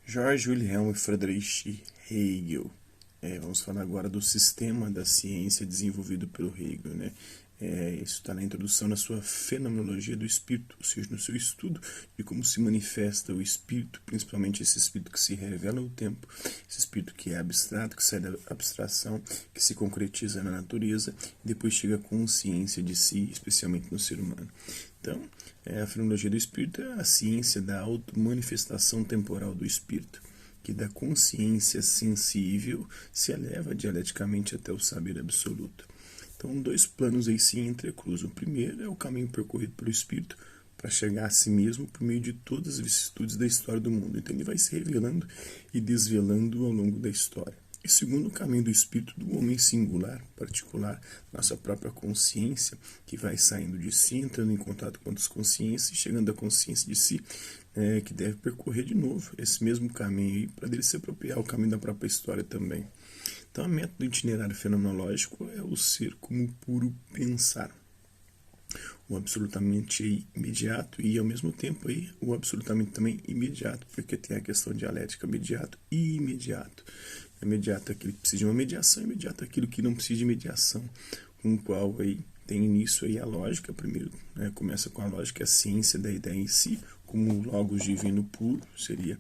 Georg Wilhelm Friedrich Hegel. Vamos falar agora do sistema da ciência desenvolvido pelo Hegel, né? Isso está na introdução na sua fenomenologia do espírito, ou seja, no seu estudo de como se manifesta o espírito, principalmente esse espírito que se revela no tempo, esse espírito que é abstrato, que sai da abstração, que se concretiza na natureza e depois chega à consciência de si, especialmente no ser humano. Então, a fenomenologia do espírito é a ciência da auto-manifestação temporal do espírito, que da consciência sensível se eleva dialeticamente até o saber absoluto. Então, dois planos aí se entrecruzam. O primeiro é o caminho percorrido pelo espírito para chegar a si mesmo por meio de todas as vicissitudes da história do mundo. Então, ele vai se revelando e desvelando ao longo da história. E segundo, o caminho do espírito do homem singular, particular, nossa própria consciência, que vai saindo de si, entrando em contato com outras consciências e chegando à consciência de si, que deve percorrer de novo esse mesmo caminho para ele se apropriar o caminho da própria história também. Então, a meta do itinerário fenomenológico é o ser como puro pensar, o absolutamente imediato e, ao mesmo tempo, aí, o absolutamente também imediato, porque tem a questão dialética imediato e imediato. Imediato é aquilo que precisa de uma mediação, imediato é aquilo que não precisa de mediação, com o qual aí tem início aí a lógica. Primeiro, começa com a lógica, a ciência da ideia em si, como o logos divino puro, seria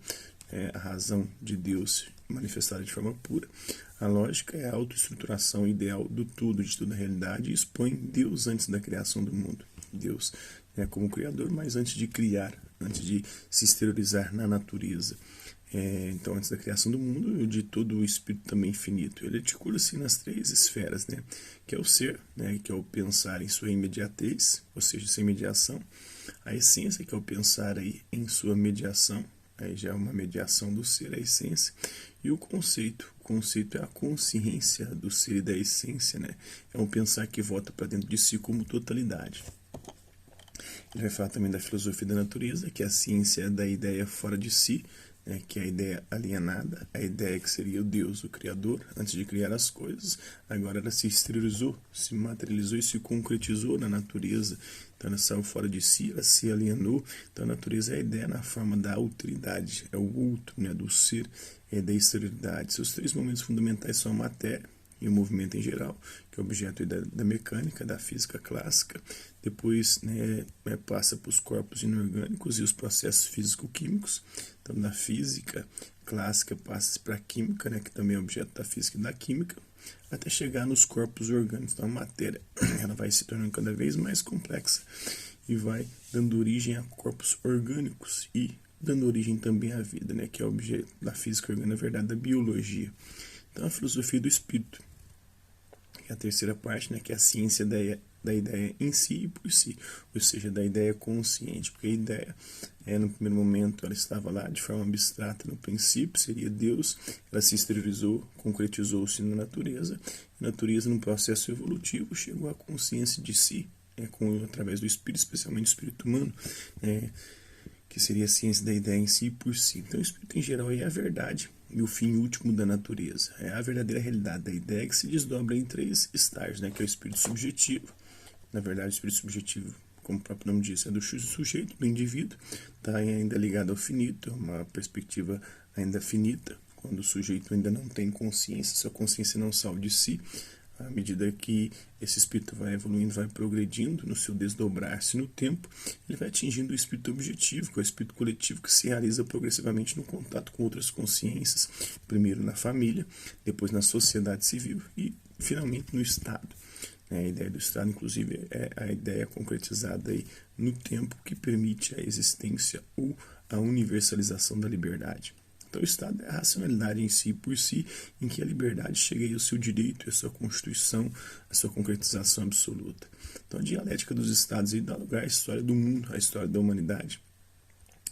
a razão de Deus manifestada de forma pura. A lógica é a autoestruturação ideal do tudo, de toda a realidade, e expõe Deus antes da criação do mundo. Deus como criador, mas antes de criar, antes de se exteriorizar na natureza. Então, antes da criação do mundo, de todo o espírito também infinito. Ele articula-se nas três esferas, que é o ser, que é o pensar em sua imediatez, ou seja, sem mediação. A essência, que é o pensar aí em sua mediação, aí já é uma mediação do ser, a essência. E o conceito é a consciência do ser e da essência, é um pensar que volta para dentro de si como totalidade. Ele vai falar também da filosofia da natureza, que é a ciência da ideia fora de si, que é a ideia alienada, a ideia que seria o Deus, o Criador, antes de criar as coisas. Agora ela se exteriorizou, se materializou e se concretizou na natureza. Então ela saiu fora de si, ela se alienou. Então a natureza é a ideia na forma da alteridade, é o outro, do ser, da exterioridade. Seus três momentos fundamentais são a matéria e o movimento em geral, que é objeto da mecânica, da física clássica. Depois passa para os corpos inorgânicos e os processos físico-químicos. Então, da física clássica passa para a química, que também é objeto da física e da química, até chegar nos corpos orgânicos. Então, a matéria ela vai se tornando cada vez mais complexa e vai dando origem a corpos orgânicos e dando origem também à vida, que é o objeto da física orgânica, na verdade, da biologia. Então, a filosofia do espírito, que é a terceira parte, que é a ciência da ideia em si e por si, ou seja, da ideia consciente, porque a ideia, no primeiro momento, ela estava lá de forma abstrata, no princípio, seria Deus, ela se exteriorizou, concretizou-se na natureza, e a natureza, num processo evolutivo, chegou à consciência de si, através do espírito, especialmente o espírito humano, que seria a ciência da ideia em si e por si. Então, o espírito, em geral, é a verdade e o fim último da natureza. É a verdadeira realidade da ideia que se desdobra em três estágios, que é o espírito subjetivo. Na verdade, o espírito subjetivo, como o próprio nome diz, é do sujeito, do indivíduo, está ainda ligado ao finito, é uma perspectiva ainda finita, quando o sujeito ainda não tem consciência, sua consciência não saiu de si. À medida que esse espírito vai evoluindo, vai progredindo no seu desdobrar-se no tempo, ele vai atingindo o espírito objetivo, que é o espírito coletivo que se realiza progressivamente no contato com outras consciências, primeiro na família, depois na sociedade civil e finalmente no Estado. A ideia do Estado, inclusive, é a ideia concretizada aí no tempo que permite a existência ou a universalização da liberdade. Então, o Estado é a racionalidade em si, por si, em que a liberdade chega aí ao seu direito, à sua constituição, à sua concretização absoluta. Então, a dialética dos Estados aí dá lugar à história do mundo, à história da humanidade.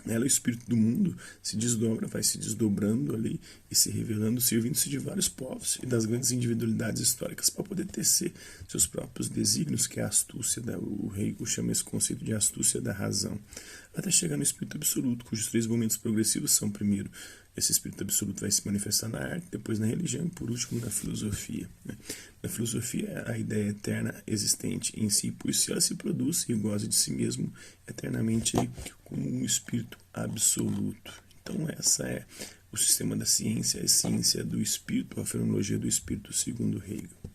Nela, o espírito do mundo se desdobra, vai se desdobrando ali e se revelando, servindo-se de vários povos e das grandes individualidades históricas para poder tecer seus próprios desígnios, que é a astúcia, o Hegel chama esse conceito de astúcia da razão, até chegar no espírito absoluto, cujos três momentos progressivos são, primeiro, esse espírito absoluto vai se manifestar na arte, depois na religião e, por último, na filosofia. Na filosofia, a ideia eterna existente em si, por si ela se produz e goza de si mesmo eternamente como um espírito absoluto. Então, essa é O sistema da ciência é a ciência do espírito, a fenomenologia do espírito segundo Hegel.